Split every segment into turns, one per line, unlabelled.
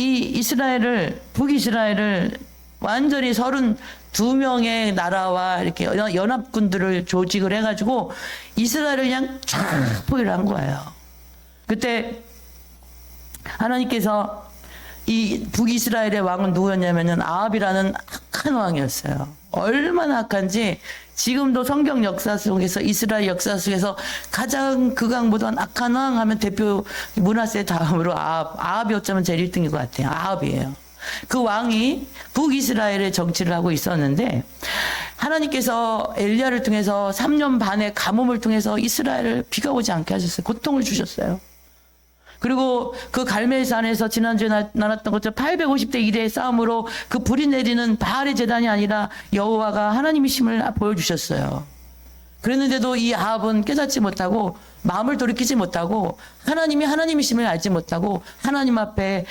이 이스라엘을, 북이스라엘을 완전히 32명의 나라와 이렇게 연합군들을 조직을 해가지고 이스라엘을 그냥 쫙 포위를 한 거예요. 그때 하나님께서 이 북이스라엘의 왕은 누구였냐면은 아합이라는 악한 왕이었어요. 얼마나 악한지 지금도 성경 역사 속에서, 이스라엘 역사 속에서 가장 극악무도한 악한 왕 하면 대표 므낫세 다음으로 아합이 어쩌면 제일 1등인 것 같아요. 아합이에요. 그 왕이 북이스라엘의 정치를 하고 있었는데 하나님께서 엘리야를 통해서 3년 반의 가뭄을 통해서 이스라엘을 비가 오지 않게 하셨어요. 고통을 주셨어요. 그리고 그 갈멜산에서 지난주에 나눴던 것처럼 850대 1의 싸움으로 그 불이 내리는 바알의 제단이 아니라 여호와가 하나님이심을 보여주셨어요. 그랬는데도 이 아합은 깨닫지 못하고 마음을 돌이키지 못하고 하나님이 하나님이심을 알지 못하고 하나님 앞에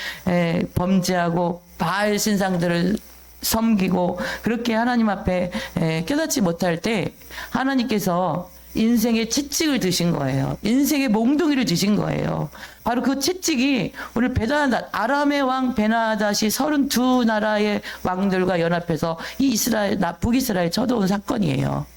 범죄하고 바알 신상들을 섬기고 그렇게 하나님 앞에 깨닫지 못할 때 하나님께서 인생의 채찍을 드신 거예요. 인생의 몽둥이를 드신 거예요. 바로 그 채찍이 오늘 아람의 왕 베나닷이 32나라의 왕들과 연합해서 이 북이스라엘 쳐들어온 사건이에요.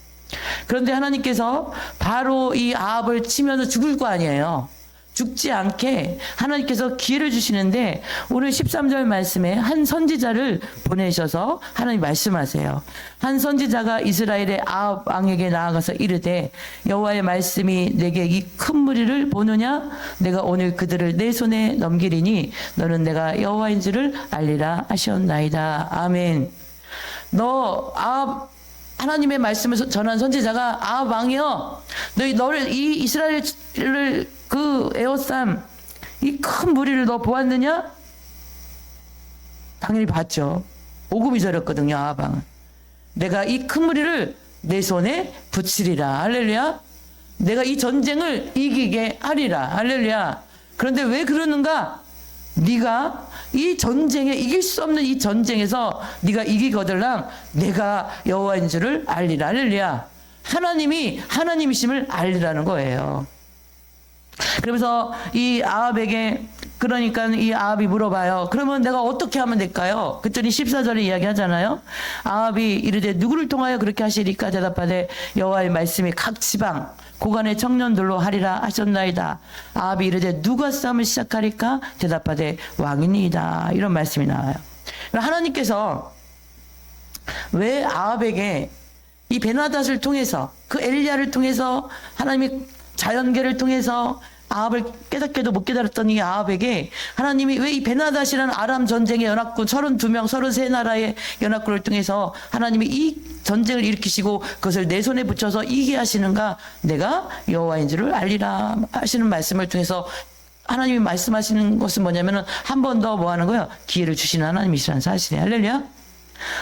그런데 하나님께서 바로 이 아합을 치면서 죽을 거 아니에요. 죽지 않게 하나님께서 기회를 주시는데 오늘 13절 말씀에 한 선지자를 보내셔서 하나님 말씀하세요. 한 선지자가 이스라엘의 아합 왕에게 나아가서 이르되 여호와의 말씀이 내게 이 큰 무리를 보느냐? 내가 오늘 그들을 내 손에 넘기리니 너는 내가 여호와인 줄을 알리라 하셨나이다. 아멘. 너 아합 하나님의 말씀을 전한 선지자가 아합 왕이여, 너를 이 이스라엘을 그 에워싼 이 큰 무리를 너 보았느냐? 당연히 봤죠. 오금이 저렸거든요. 아합 왕은. 내가 이 큰 무리를 내 손에 붙이리라. 할렐루야. 내가 이 전쟁을 이기게 하리라. 할렐루야. 그런데 왜 그러는가? 네가 이 전쟁에 이길 수 없는 이 전쟁에서 네가 이기거들랑 내가 여호와인 줄을 알리라. 할렐루야. 하나님이 하나님이심을 알리라는 거예요. 그러면서 이 아합에게, 그러니까 이 아합이 물어봐요. 그러면 내가 어떻게 하면 될까요? 그랬더니 14절에 이야기하잖아요. 아합이 이르되 누구를 통하여 그렇게 하시리까? 대답하되 여호와의 말씀이 각 지방 고관의 청년들로 하리라 하셨나이다. 아합이 이르되 누가 싸움을 시작하리까? 대답하되 왕이니이다. 이런 말씀이 나와요. 하나님께서 왜 아합에게 이 베나닷을 통해서, 그 엘리야를 통해서, 하나님이 자연계를 통해서 아합을 깨닫게도 못 깨달았던 이 아합에게 하나님이 왜 이 베나닷이라는 아람 전쟁의 연합군 32명 33나라의 연합군을 통해서 하나님이 이 전쟁을 일으키시고 그것을 내 손에 붙여서 이기게 하시는가? 내가 여호와인 줄을 알리라 하시는 말씀을 통해서 하나님이 말씀하시는 것은 뭐냐면은 한 번 더 뭐 하는 거예요? 기회를 주시는 하나님이시라는 사실이에요. 할렐루야.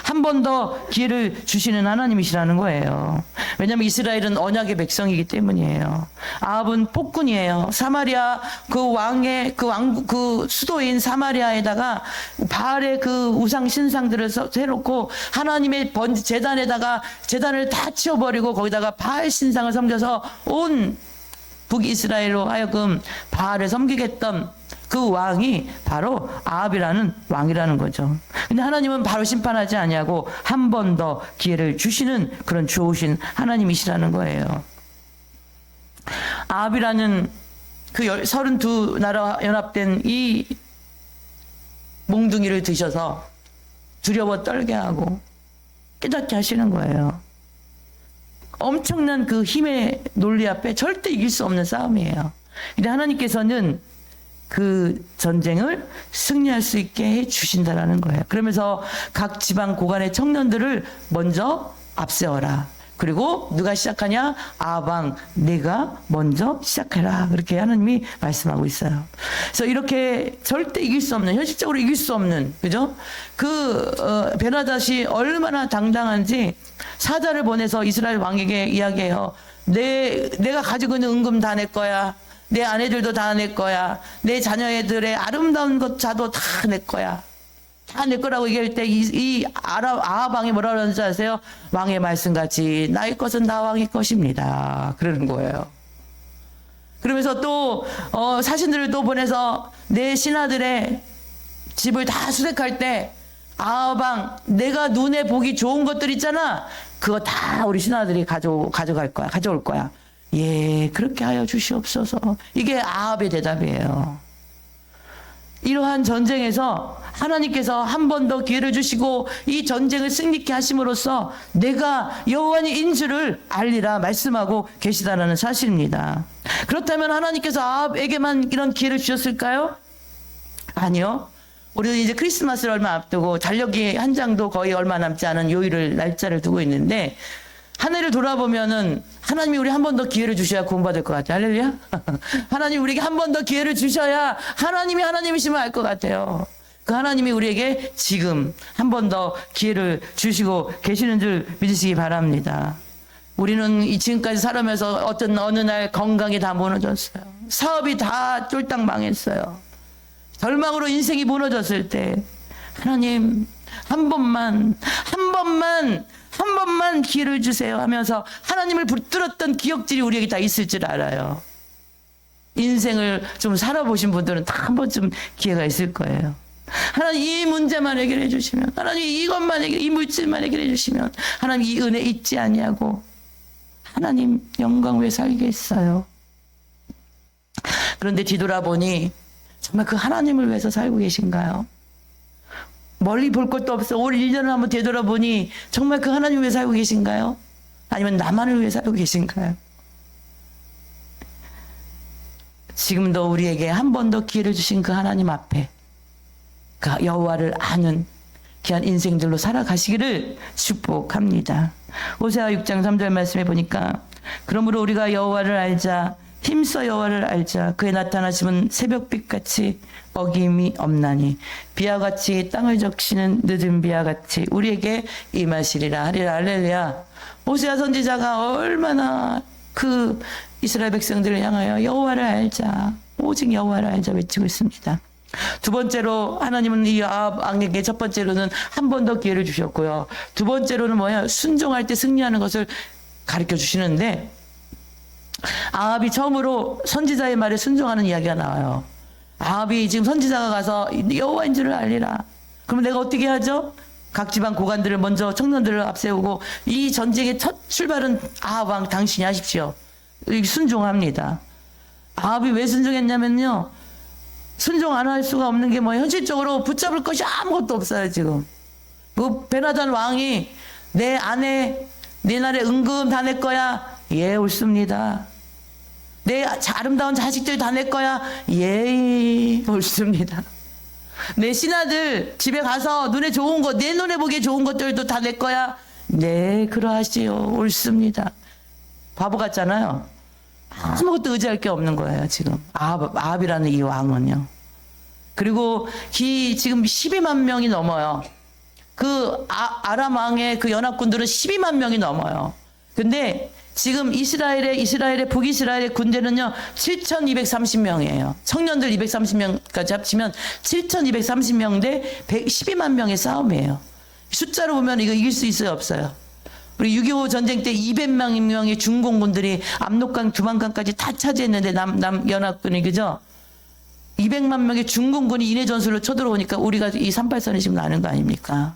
한 번 더 기회를 주시는 하나님이시라는 거예요. 왜냐하면 이스라엘은 언약의 백성이기 때문이에요. 아합은 폭군이에요. 사마리아 그 왕의 그 수도인 사마리아에다가 바알의 그 우상 신상들을 해놓고 하나님의 제단에다가 제단을 다 치워버리고 거기다가 바알 신상을 섬겨서 온 북이스라엘로 하여금 바알을 섬기게 했던 그 왕이 바로 아합이라는 왕이라는 거죠. 근데 하나님은 바로 심판하지 아니하고 한 번 더 기회를 주시는 그런 좋으신 하나님이시라는 거예요. 아합이라는 그 32나라 연합된 이 몽둥이를 드셔서 두려워 떨게 하고 깨닫게 하시는 거예요. 엄청난 그 힘의 논리 앞에 절대 이길 수 없는 싸움이에요. 근데 하나님께서는 그 전쟁을 승리할 수 있게 해 주신다라는 거예요. 그러면서 각 지방 고관의 청년들을 먼저 앞세워라. 그리고 누가 시작하냐? 아합 왕 내가 먼저 시작해라. 그렇게 하나님이 말씀하고 있어요. 그래서 이렇게 절대 이길 수 없는, 현실적으로 이길 수 없는, 그죠? 베나닷이 얼마나 당당한지 사자를 보내서 이스라엘 왕에게 이야기해요. 내가 가지고 있는 은금 다 내 거야. 내 아내들도 다 내 거야. 내 자녀애들의 아름다운 것자도 다 내 거야. 다 내 거라고 얘기할 때 아합 왕이 뭐라 그러는지 아세요? 왕의 말씀같이 나의 것은 다 왕의 것입니다. 그러는 거예요. 그러면서 또 사신들을 또 보내서 내 신하들의 집을 다 수색할 때 아합 내가 눈에 보기 좋은 것들 있잖아. 그거 다 우리 신하들이 가져갈 거야. 가져올 거야. 예, 그렇게 하여 주시옵소서. 이게 아합의 대답이에요. 이러한 전쟁에서 하나님께서 한 번 더 기회를 주시고 이 전쟁을 승리케 하심으로써 내가 여호와인 줄을 알리라 말씀하고 계시다라는 사실입니다. 그렇다면 하나님께서 아합에게만 이런 기회를 주셨을까요? 아니요. 우리는 이제 크리스마스를 얼마 앞두고 달력이 한 장도 거의 얼마 남지 않은 요일을 날짜를 두고 있는데 한 해를 돌아보면은 하나님이 우리 한 번 더 기회를 주셔야 구원받을 것 같아요. 할렐루야. 하나님 우리에게 한 번 더 기회를 주셔야 하나님이 하나님이심을 알 것 같아요. 그 하나님이 우리에게 지금 한 번 더 기회를 주시고 계시는 줄 믿으시기 바랍니다. 우리는 지금까지 살아면서 어느 날 건강이 다 무너졌어요. 사업이 다 쫄딱 망했어요. 절망으로 인생이 무너졌을 때 하나님 한 번만 기회를 주세요 하면서 하나님을 붙들었던 기억들이 우리에게 다 있을 줄 알아요. 인생을 좀 살아보신 분들은 다 한 번쯤 기회가 있을 거예요. 하나님 이 문제만 해결해 주시면, 하나님 이것만 이 물질만 해결해 주시면, 하나님 이 은혜 잊지 아니하고 하나님 영광 왜 살겠어요. 그런데 뒤돌아보니 정말 그 하나님을 위해서 살고 계신가요? 멀리 볼 것도 없어. 올 1년을 한번 되돌아보니 정말 그 하나님을 위해 살고 계신가요? 아니면 나만을 위해 살고 계신가요? 지금도 우리에게 한 번 더 기회를 주신 그 하나님 앞에 그 여호와를 아는 귀한 인생들로 살아가시기를 축복합니다. 호세아 6장 3절 말씀해 보니까 그러므로 우리가 여호와를 알자 힘써 여호와를 알자 그의 나타나심은 새벽빛같이 어김이 없나니 비와 같이 땅을 적시는 늦은 비와 같이 우리에게 임하시리라 하리라. 할렐루야. 호세아 선지자가 얼마나 그 이스라엘 백성들을 향하여 여호와를 알자 오직 여호와를 알자 외치고 있습니다. 두 번째로 하나님은 이 아합 왕에게 첫 번째로는 한 번 더 기회를 주셨고요. 두 번째로는 뭐야? 순종할 때 승리하는 것을 가르쳐 주시는데 아합이 처음으로 선지자의 말에 순종하는 이야기가 나와요. 아합이 지금 선지자가 가서 여호와인 줄을 알리라. 그럼 내가 어떻게 하죠? 각 지방 고관들을 먼저 청년들을 앞세우고 이 전쟁의 첫 출발은 아합 왕 당신이 하십시오. 순종합니다. 아합이 왜 순종했냐면요. 순종 안 할 수가 없는 게 뭐예요? 현실적으로 붙잡을 것이 아무것도 없어요, 지금. 그 베나단 왕이 내 아내, 내 날에 은금 다 내 거야. 예, 옳습니다. 내 아름다운 자식들 다 내 거야. 예, 옳습니다. 내 신하들 집에 가서 눈에 좋은 거, 내 눈에 보기에 좋은 것들도 다 내 거야. 네, 그러하시오. 옳습니다. 바보 같잖아요. 아무것도 의지할 게 없는 거예요, 지금. 아합이라는 이 왕은요. 그리고 지금 12만 명이 넘어요. 그 아람 왕의 그 연합군들은 12만 명이 넘어요. 근데 지금 이스라엘의 북이스라엘의 군대는요, 7,230명이에요. 청년들 230명까지 합치면 7,230명 대 12만 명의 싸움이에요. 숫자로 보면 이거 이길 수 있어요, 없어요? 우리 6.25 전쟁 때 200만 명의 중공군들이 압록강, 두만강까지 다 차지했는데 연합군이 그죠? 200만 명의 중공군이 인해 전술로 쳐들어오니까 우리가 이 38선이 지금 나는 거 아닙니까?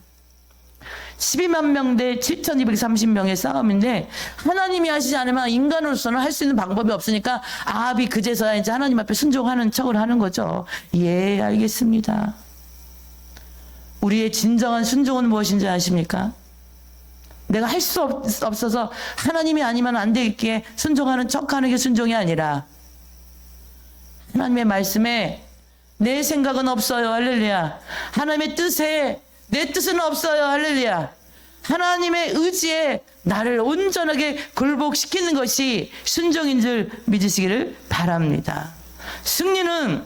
12만 명 대 7,230명의 싸움인데 하나님이 하시지 않으면 인간으로서는 할 수 있는 방법이 없으니까 아합이 그제서야 이제 하나님 앞에 순종하는 척을 하는 거죠. 예, 알겠습니다. 우리의 진정한 순종은 무엇인지 아십니까? 내가 할 수 없어서 하나님이 아니면 안 되겠기에 순종하는 척하는 게 순종이 아니라 하나님의 말씀에 내 생각은 없어요. 할렐루야. 하나님의 뜻에 내 뜻은 없어요. 할렐루야. 하나님의 의지에 나를 온전하게 굴복시키는 것이 순종인 줄 믿으시기를 바랍니다. 승리는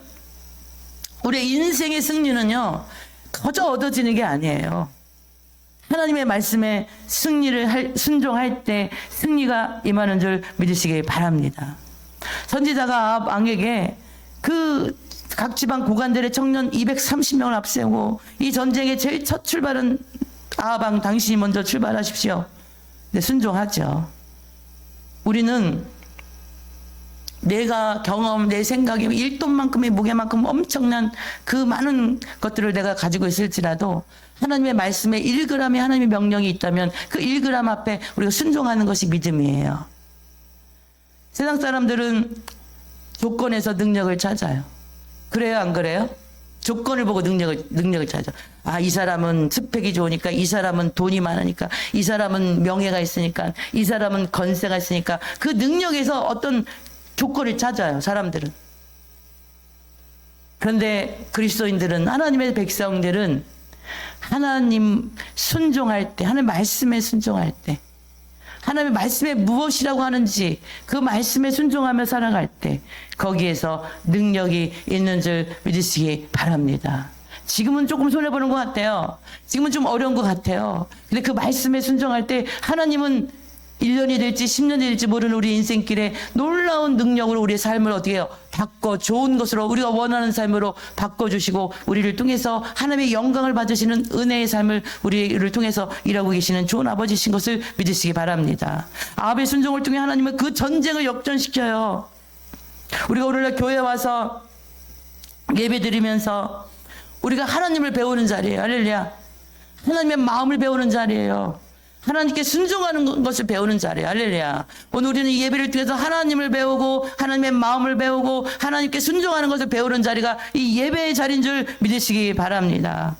우리의 인생의 승리는요 거저 얻어지는 게 아니에요. 하나님의 말씀에 순종할 때 승리가 임하는 줄 믿으시기 바랍니다. 선지자가 아합 왕에게 그 각 지방 고관들의 청년 230명을 앞세우고 이 전쟁의 제일 첫 출발은 아합 왕 당신이 먼저 출발하십시오. 네, 순종하죠. 우리는 내가 경험, 내 생각에 1톤만큼의 무게만큼 엄청난 그 많은 것들을 내가 가지고 있을지라도 하나님의 말씀에 1g의 하나님의 명령이 있다면 그 1g 앞에 우리가 순종하는 것이 믿음이에요. 세상 사람들은 조건에서 능력을 찾아요. 그래요, 안 그래요? 조건을 보고 능력을 찾아. 아, 이 사람은 스펙이 좋으니까, 이 사람은 돈이 많으니까, 이 사람은 명예가 있으니까, 이 사람은 건세가 있으니까 그 능력에서 어떤 조건을 찾아요, 사람들은. 그런데 그리스도인들은, 하나님의 백성들은 하나님 순종할 때, 하나님 말씀에 순종할 때, 하나님의 말씀에 무엇이라고 하는지 그 말씀에 순종하며 살아갈 때 거기에서 능력이 있는 줄 믿으시기 바랍니다. 지금은 조금 손해보는 것 같아요. 지금은 좀 어려운 것 같아요. 근데 그 말씀에 순종할 때 하나님은 1년이 될지 10년이 될지 모르는 우리 인생길에 놀라운 능력으로 우리의 삶을 어떻게 해요? 바꿔 좋은 것으로 우리가 원하는 삶으로 바꿔주시고 우리를 통해서 하나님의 영광을 받으시는 은혜의 삶을 우리를 통해서 일하고 계시는 좋은 아버지신 것을 믿으시기 바랍니다. 아합의 순종을 통해 하나님은 그 전쟁을 역전시켜요. 우리가 오늘날 교회에 와서 예배 드리면서 우리가 하나님을 배우는 자리예요. 할렐루야. 하나님의 마음을 배우는 자리예요. 하나님께 순종하는 것을 배우는 자리예요. 할렐루야. 오늘 우리는 이 예배를 통해서 하나님을 배우고 하나님의 마음을 배우고 하나님께 순종하는 것을 배우는 자리가 이 예배의 자리인 줄 믿으시기 바랍니다.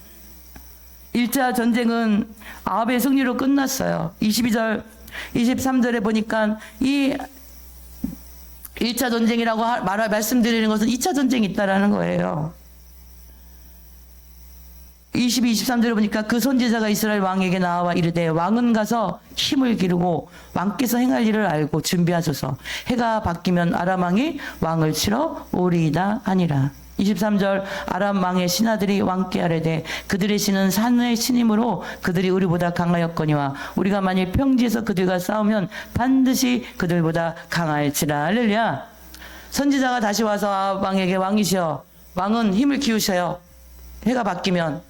1차 전쟁은 아합의 승리로 끝났어요. 22절, 23절에 보니까 이 1차 전쟁이라고 말씀드리는 것은 2차 전쟁이 있다라는 거예요. 22, 23절에 보니까 그 선지자가 이스라엘 왕에게 나와 이르되 왕은 가서 힘을 기르고 왕께서 행할 일을 알고 준비하소서. 해가 바뀌면 아람 왕이 왕을 치러 오리이다 하니라. 23절 아람 왕의 신하들이 왕께 아뢰되 그들의 신은 산의 신이므로 그들이 우리보다 강하였거니와 우리가 만일 평지에서 그들과 싸우면 반드시 그들보다 강할지라. 할렐루야. 선지자가 다시 와서 아합 왕에게 왕이시여 왕은 힘을 키우셔요. 해가 바뀌면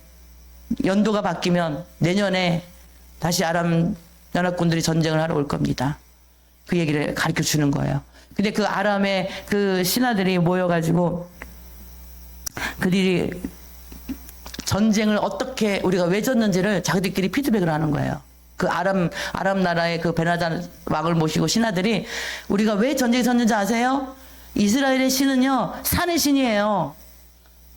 연도가 바뀌면 내년에 다시 아람 연합군들이 전쟁을 하러 올 겁니다. 그 얘기를 가르쳐 주는 거예요. 근데 그 아람의 그 신하들이 모여가지고 그들이 전쟁을 어떻게 우리가 왜 졌는지를 자기들끼리 피드백을 하는 거예요. 그 아람 나라의 그 베나단 왕을 모시고 신하들이 우리가 왜 전쟁에 졌는지 아세요? 이스라엘의 신은요 산의 신이에요.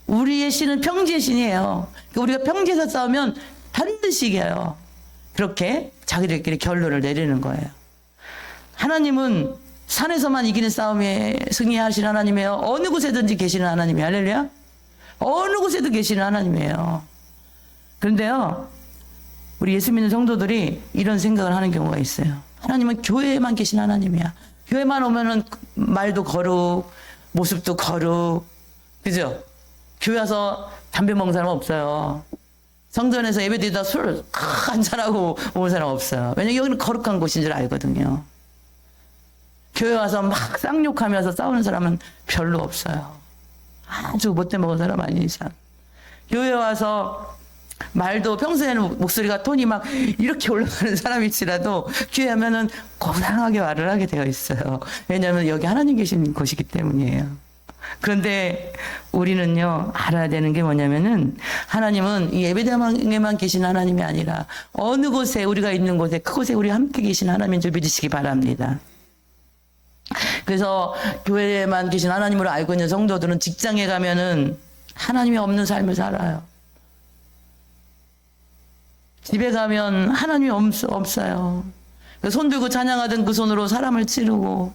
우리의 신은 평지의 신이에요. 우리가 평지에서 싸우면 반드시 이겨요. 그렇게 자기들끼리 결론을 내리는 거예요. 하나님은 산에서만 이기는 싸움에 승리하시는 하나님이에요. 어느 곳에든지 계시는 하나님이에요. 할렐루야. 어느 곳에도 계시는 하나님이에요. 그런데요, 우리 예수 믿는 성도들이 이런 생각을 하는 경우가 있어요. 하나님은 교회에만 계신 하나님이야. 교회만 오면은 말도 거룩, 모습도 거룩, 그죠? 교회 와서 담배 먹는 사람 없어요. 성전에서 예배드리다 술 한잔하고 온 사람 없어요. 왜냐면 여기는 거룩한 곳인 줄 알거든요. 교회 와서 막 쌍욕하면서 싸우는 사람은 별로 없어요. 아주 못돼 먹은 사람 아닌 이상. 교회 와서 말도 평소에는 목소리가 톤이 막 이렇게 올라가는 사람일지라도 교회 하면은 고상하게 말을 하게 되어 있어요. 왜냐하면 여기 하나님 계신 곳이기 때문이에요. 그런데 우리는요 알아야 되는 게 뭐냐면은 하나님은 이 예배당에만 계신 하나님이 아니라 어느 곳에 우리가 있는 곳에 그곳에 우리 함께 계신 하나님인 줄 믿으시기 바랍니다. 그래서 교회에만 계신 하나님으로 알고 있는 성도들은 직장에 가면은 하나님이 없는 삶을 살아요. 집에 가면 하나님이 없어요. 손 들고 찬양하던 그 손으로 사람을 찌르고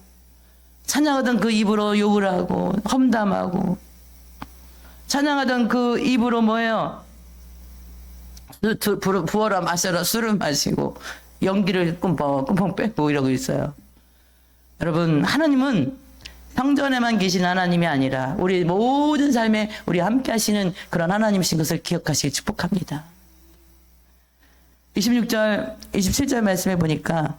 찬양하던 그 입으로 욕을 하고 험담하고 찬양하던 그 입으로 뭐예요? 부어라 마셔라 술을 마시고 연기를 끔펑 빼고 이러고 있어요. 여러분 하나님은 성전에만 계신 하나님이 아니라 우리 모든 삶에 우리 함께 하시는 그런 하나님이신 것을 기억하시기 축복합니다. 26절 27절 말씀해 보니까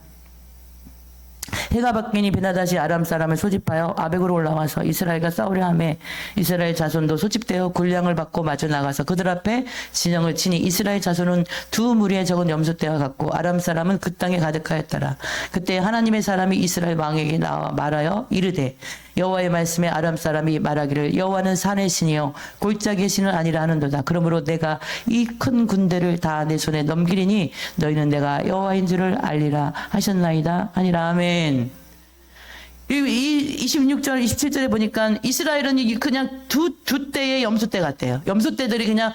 해가 바뀌니 베나닷이 아람 사람을 소집하여 아벡으로 올라와서 이스라엘과 싸우려 하매 이스라엘 자손도 소집되어 군량을 받고 마주 나가서 그들 앞에 진영을 치니 이스라엘 자손은 두 무리의 적은 염소떼와 같고 아람 사람은 그 땅에 가득하였더라. 그때 하나님의 사람이 이스라엘 왕에게 나와 말하여 이르되 여호와의 말씀에 아람 사람이 말하기를 여호와는 산의 신이요 골짜기의 신은 아니라 하는도다. 그러므로 내가 이 큰 군대를 다 내 손에 넘기리니 너희는 내가 여호와인 줄을 알리라 하셨나이다 하니라. 아멘. 26절 27절에 보니까 이스라엘은 그냥 두 떼의 염소떼 같대요. 염소떼들이 그냥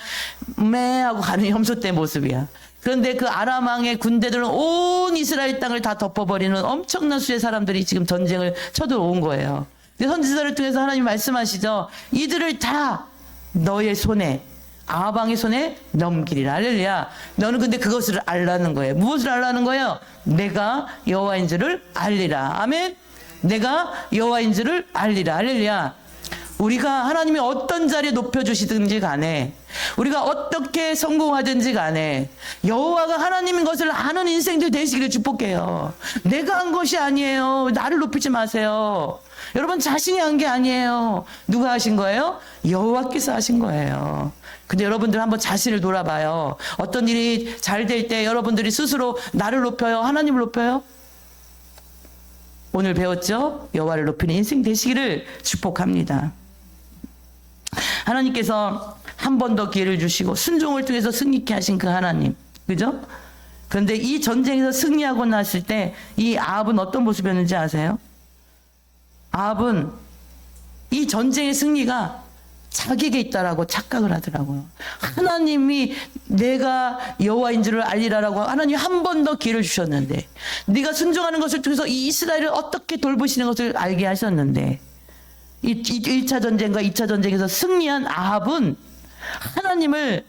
매하고 가는 염소떼 모습이야. 그런데 그 아람 왕의 군대들은 온 이스라엘 땅을 다 덮어버리는 엄청난 수의 사람들이 지금 전쟁을 쳐들어온 거예요. 선지자를 통해서 하나님 말씀하시죠. 이들을 다 너의 손에, 아합 왕의 손에 넘기리라. 할렐루야. 너는 근데 그것을 알라는 거예요. 무엇을 알라는 거예요? 내가 여호와인 줄을 알리라. 아멘. 내가 여호와인 줄을 알리라. 할렐루야. 우리가 하나님이 어떤 자리에 높여주시든지 간에, 우리가 어떻게 성공하든지 간에 여호와가 하나님인 것을 아는 인생들 되시기를 축복해요. 내가 한 것이 아니에요. 나를 높이지 마세요. 여러분, 자신이 한 게 아니에요. 누가 하신 거예요? 여호와께서 하신 거예요. 근데 여러분들 한번 자신을 돌아봐요. 어떤 일이 잘 될 때 여러분들이 스스로 나를 높여요? 하나님을 높여요? 오늘 배웠죠? 여호와를 높이는 인생 되시기를 축복합니다. 하나님께서 한 번 더 기회를 주시고 순종을 통해서 승리케 하신 그 하나님, 그죠? 그런데 이 전쟁에서 승리하고 났을 때 이 아합은 어떤 모습이었는지 아세요? 아합은 이 전쟁의 승리가 자기에게 있다라고 착각을 하더라고요. 하나님이 내가 여호와인 줄을 알리라라고 하나님이 한 번 더 기회를 주셨는데, 네가 순종하는 것을 통해서 이 이스라엘을 어떻게 돌보시는 것을 알게 하셨는데, 이 1차 전쟁과 2차 전쟁에서 승리한 아합은 하나님을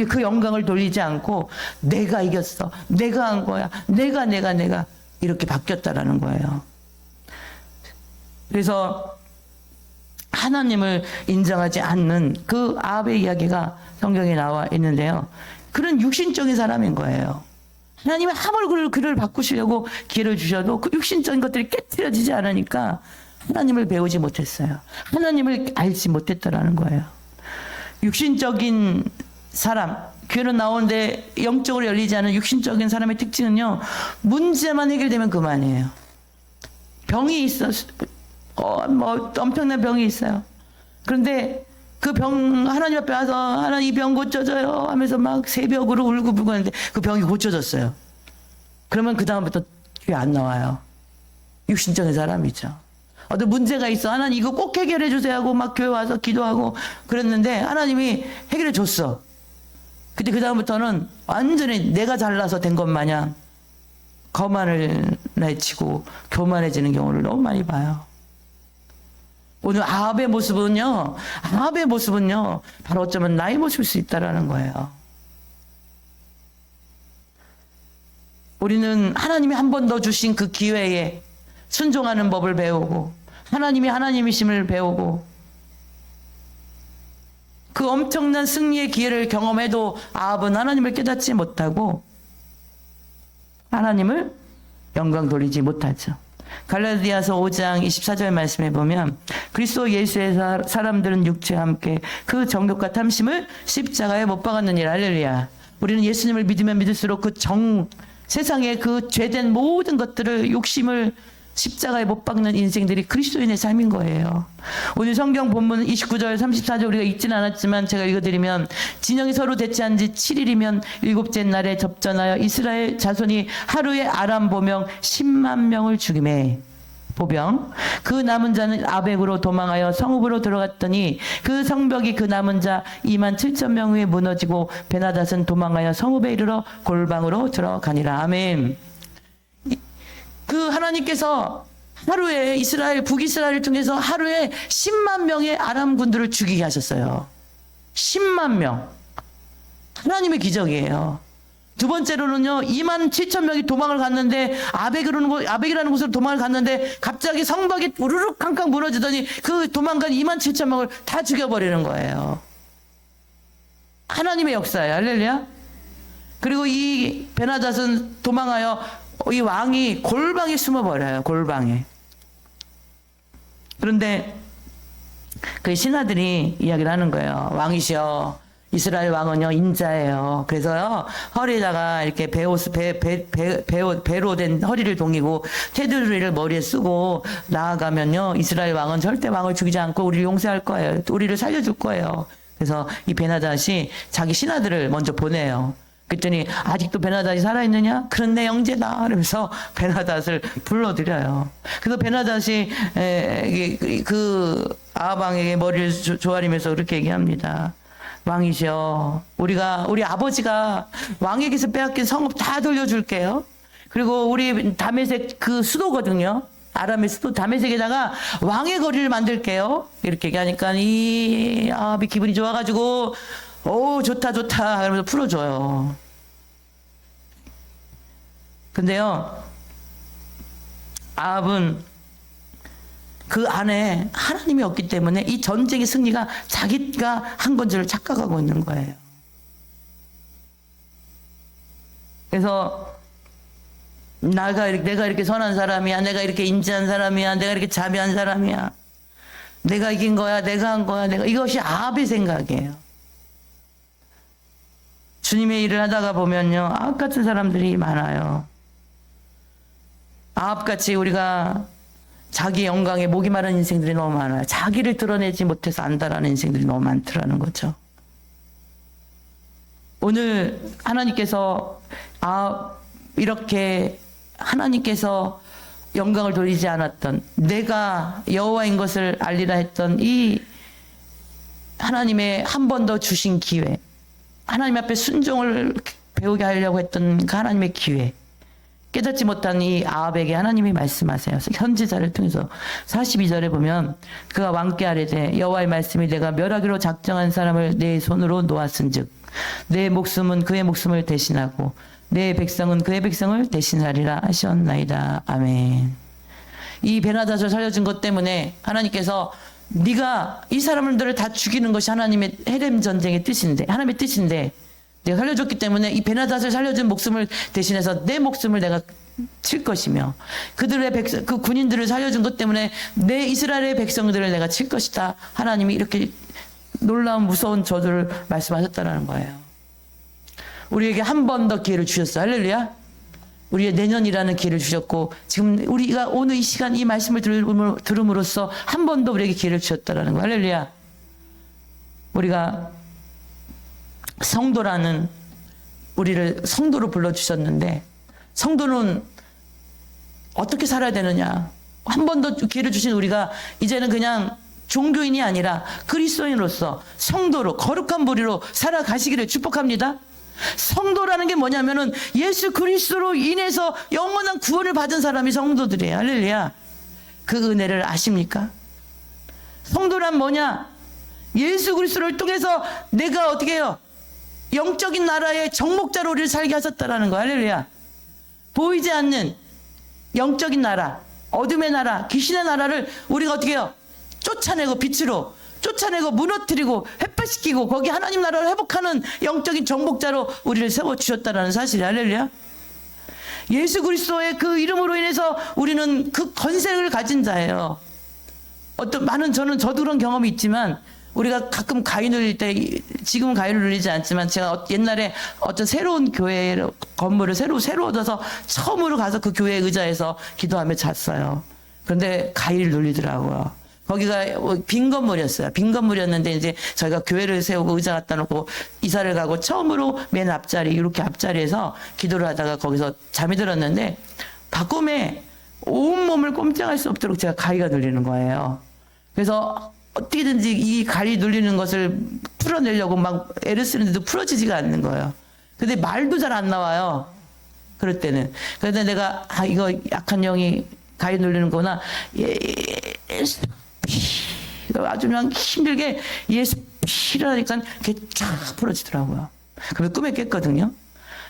그 영광을 돌리지 않고 내가 이겼어, 내가 한 거야, 내가 이렇게 바뀌었다라는 거예요. 그래서 하나님을 인정하지 않는 그 아합의 이야기가 성경에 나와 있는데요. 그런 육신적인 사람인 거예요. 하나님이 아무리 그를 바꾸시려고 기회를 주셔도 그 육신적인 것들이 깨트려지지 않으니까 하나님을 배우지 못했어요. 하나님을 알지 못했더라는 거예요. 육신적인 사람, 교회는 나오는데 영적으로 열리지 않은 육신적인 사람의 특징은요, 문제만 해결되면 그만이에요. 병이 있어, 엄청난 병이 있어요. 그런데 그 병, 하나님 앞에 와서 하나님 이 병 고쳐줘요 하면서 막 새벽으로 울고불고 하는데 그 병이 고쳐졌어요. 그러면 그 다음부터 교회 안 나와요. 육신적인 사람이죠. 어떤 문제가 있어, 하나님 이거 꼭 해결해 주세요 하고 막 교회 와서 기도하고 그랬는데 하나님이 해결해 줬어. 근데 그 다음부터는 완전히 내가 잘나서 된 것 마냥 거만을 내치고 교만해지는 경우를 너무 많이 봐요. 오늘 아합의 모습은요, 바로 어쩌면 나의 모습일 수 있다라는 거예요. 우리는 하나님이 한 번 더 주신 그 기회에 순종하는 법을 배우고, 하나님이 하나님이심을 배우고, 그 엄청난 승리의 기회를 경험해도 아합은 하나님을 깨닫지 못하고 하나님을 영광 돌리지 못하죠. 갈라디아서 5장 24절 말씀에 보면 그리스도 예수의 사람들은 육체와 함께 그 정욕과 탐심을 십자가에 못 박았느니라. 할렐루야. 우리는 예수님을 믿으면 믿을수록 세상의 그 죄된 모든 것들을, 욕심을 십자가에 못 박는 인생들이 그리스도인의 삶인 거예요. 오늘 성경 본문 29절 34절 우리가 읽지는 않았지만 제가 읽어드리면, 진영이 서로 대치한 지 7일이면 일곱째 날에 접전하여 이스라엘 자손이 하루에 아람 보병 10만 명을 죽이매, 보병 그 남은 자는 아벡으로 도망하여 성읍으로 들어갔더니 그 성벽이 그 남은 자 2만 7천 명 위에 무너지고 베나닷은 도망하여 성읍에 이르러 골방으로 들어가니라. 아멘. 그 하나님께서 하루에 북이스라엘을 통해서 하루에 10만 명의 아람 군들을 죽이게 하셨어요. 10만 명. 하나님의 기적이에요. 두 번째로는요, 2만 7천 명이 도망을 갔는데, 아벡이라는 곳으로 도망을 갔는데, 갑자기 성벽이 우르륵 캉캉 무너지더니 그 도망간 2만 7천 명을 다 죽여버리는 거예요. 하나님의 역사예요. 할렐루야. 그리고 이 베나닷은 도망하여 이 왕이 골방에 숨어버려요. 골방에. 그런데 그 신하들이 이야기를 하는 거예요. 왕이시여, 이스라엘 왕은요 인자예요. 그래서요 허리에다가 이렇게 배로 된 허리를 동이고 테두리를 머리에 쓰고 나아가면요 이스라엘 왕은 절대 왕을 죽이지 않고 우리를 용서할 거예요. 우리를 살려줄 거예요. 그래서 이 베나닷이 자기 신하들을 먼저 보내요. 그랬더니 아직도 베나닷이 살아있느냐? 그렇네 형제다. 그러면서 베나닷을 불러들여요. 그래서 베나닷이 그 아합왕에게 머리를 조아리면서 그렇게 얘기합니다. 왕이시여, 우리 아버지가 왕에게서 빼앗긴 성읍 다 돌려줄게요. 그리고 우리 다메섹 그 수도거든요. 아람의 수도 다메섹에다가 왕의 거리를 만들게요. 이렇게 얘기하니까 이 아합이 기분이 좋아가지고 오 좋다 그러면서 풀어줘요. 근데요 아합은 그 안에 하나님이 없기 때문에 이 전쟁의 승리가 자기가 한 건 줄 착각하고 있는 거예요. 그래서 내가 이렇게 선한 사람이야, 내가 이렇게 인자한 사람이야, 내가 이렇게 자비한 사람이야, 내가 이긴 거야, 내가 한 거야, 이것이 아합의 생각이에요. 주님의 일을 하다가 보면요 아합 같은 사람들이 많아요. 아합같이 우리가 자기 영광에 목이 마른 인생들이 너무 많아요. 자기를 드러내지 못해서 안다라는 인생들이 너무 많더라는 거죠. 오늘 하나님께서 이렇게 하나님께서 영광을 돌리지 않았던 내가 여호와인 것을 알리라 했던 이 하나님의 한 번 더 주신 기회, 하나님 앞에 순종을 배우게 하려고 했던 그 하나님의 기회, 깨닫지 못한 이 아합에게 하나님이 말씀하세요. 선지자를 통해서 42절에 보면 그가 왕께 아뢰되 여호와의 말씀이 내가 멸하기로 작정한 사람을 내 손으로 놓았은즉 내 목숨은 그의 목숨을 대신하고 내 백성은 그의 백성을 대신하리라 하셨나이다. 아멘. 이 베나닷을 살려준 것 때문에 하나님께서 네가 이 사람들을 다 죽이는 것이 하나님의 헤렘 전쟁의 뜻인데, 하나님의 뜻인데 내가 살려줬기 때문에 이 베나닷을 살려준 목숨을 대신해서 내 목숨을 내가 칠 것이며 그들의 그 군인들을 살려준 것 때문에 내 이스라엘의 백성들을 내가 칠 것이다. 하나님이 이렇게 놀라운 무서운 저주를 말씀하셨다는 거예요. 우리에게 한 번 더 기회를 주셨어. 할렐루야. 우리의 내년이라는 기회를 주셨고 지금 우리가 오늘 이 시간 이 말씀을 들음으로써 한 번 더 우리에게 기회를 주셨다는 거. 할렐루야. 우리가 성도라는 우리를 성도로 불러주셨는데 성도는 어떻게 살아야 되느냐. 한 번 더 기회를 주신 우리가 이제는 그냥 종교인이 아니라 그리스도인으로서 성도로 거룩한 무리로 살아가시기를 축복합니다. 성도라는 게 뭐냐면은 예수 그리스도로 인해서 영원한 구원을 받은 사람이 성도들이에요. 할렐루야. 그 은혜를 아십니까? 성도란 뭐냐? 예수 그리스도를 통해서 내가 어떻게 해요? 영적인 나라의 정복자로 우리를 살게 하셨다라는 거. 할렐루야. 보이지 않는 영적인 나라, 어둠의 나라, 귀신의 나라를 우리가 어떻게 해요? 쫓아내고 빛으로 쫓아내고 무너뜨리고 햇발시키고 거기 하나님 나라를 회복하는 영적인 정복자로 우리를 세워주셨다는 사실이. 할렐루야. 예수 그리스도의 그 이름으로 인해서 우리는 그 권세를 가진 자예요. 저도 그런 경험이 있지만 우리가 가끔 가위 눌릴 때, 지금은 가위를 눌리지 않지만 제가 옛날에 어떤 새로운 교회 건물을 새로 얻어서 처음으로 가서 그 교회 의자에서 기도하며 잤어요. 그런데 가위를 눌리더라고요. 거기가 빈 건물이었어요. 빈 건물이었는데 이제 저희가 교회를 세우고 의자 갖다 놓고 이사를 가고 처음으로 맨 앞자리, 이렇게 앞자리에서 기도를 하다가 거기서 잠이 들었는데 바꿈에 온몸을 꼼짝할 수 없도록 제가 가위가 눌리는 거예요. 그래서 어떻게든지 이 가위 눌리는 것을 풀어내려고 막 애를 쓰는데도 풀어지지가 않는 거예요. 근데 말도 잘 안 나와요. 그럴 때는. 그런데 내가 이거 약한 영이 가위 눌리는 거나 예수 아주 그냥 힘들게 예수 피라니까 이렇게 쫙 풀어지더라고요. 그러면 꿈에 깼거든요.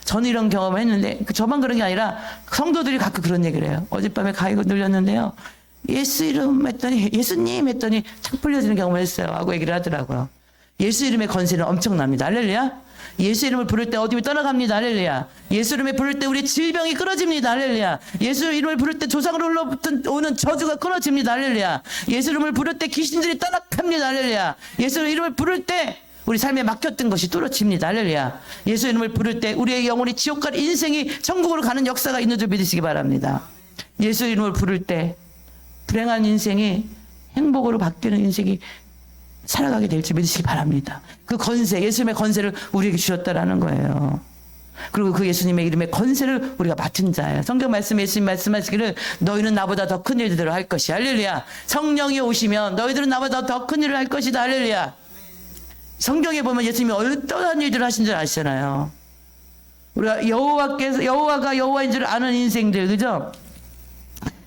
저는 이런 경험을 했는데 저만 그런 게 아니라 성도들이 가끔 그런 얘기를 해요. 어젯밤에 가위가 눌렸는데요. 예수 이름 했더니 예수님 했더니 착 풀려지는 경험을 했어요 하고 얘기를 하더라고요. 예수 이름의 권세는 엄청납니다. 할렐루야. 예수 이름을 부를 때 어둠이 떠나갑니다. 할렐루야. 예수 이름을 부를 때 우리의 질병이 끊어집니다. 할렐루야. 예수 이름을 부를 때 조상으로부터 오는 저주가 끊어집니다. 할렐루야. 예수 이름을 부를 때 귀신들이 떠나갑니다. 할렐루야. 예수 이름을 부를 때 우리 삶에 막혔던 것이 뚫어집니다. 할렐루야. 예수 이름을 부를 때 우리의 영혼이 지옥 갈 인생이 천국으로 가는 역사가 있는 줄 믿으시기 바랍니다. 예수 이름을 부를 때 불행한 인생이 행복으로 바뀌는 인생이 살아가게 될 줄 믿으시기 바랍니다. 그 건세, 예수님의 건세를 우리에게 주셨다라는 거예요. 그리고 그 예수님의 이름의 건세를 우리가 맡은 자예요. 성경 말씀, 예수님 말씀하시기를 너희는 나보다 더 큰 일들을 할 것이야. 할렐루야. 성령이 오시면 너희들은 나보다 더 큰 일을 할 것이다. 할렐루야. 성경에 보면 예수님이 어떠한 일들을 하신 줄 아시잖아요. 우리가 여호와가 여호와인 줄 아는 인생들, 그죠?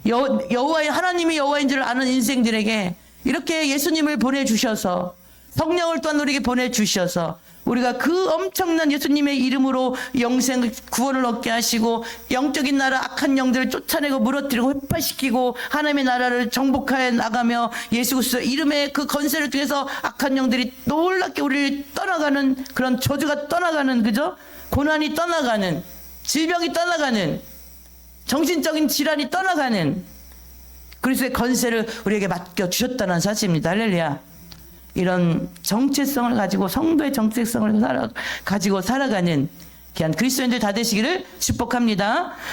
여호와의 하나님이 여호와인 줄 아는 인생들에게 이렇게 예수님을 보내주셔서 성령을 또한 우리에게 보내주셔서 우리가 그 엄청난 예수님의 이름으로 영생 구원을 얻게 하시고 영적인 나라 악한 영들을 쫓아내고 무너뜨리고 회파시키고 하나님의 나라를 정복하여 나가며 예수 그리스도 이름의 그 건세를 통해서 악한 영들이 놀랍게 우리를 떠나가는 그런 저주가 떠나가는, 그죠? 고난이 떠나가는, 질병이 떠나가는, 정신적인 질환이 떠나가는 그리스도의 건세를 우리에게 맡겨주셨다는 사실입니다. 할렐루야. 이런 정체성을 가지고 성도의 정체성을 가지고 살아가는 귀한 그리스도인들 다 되시기를 축복합니다.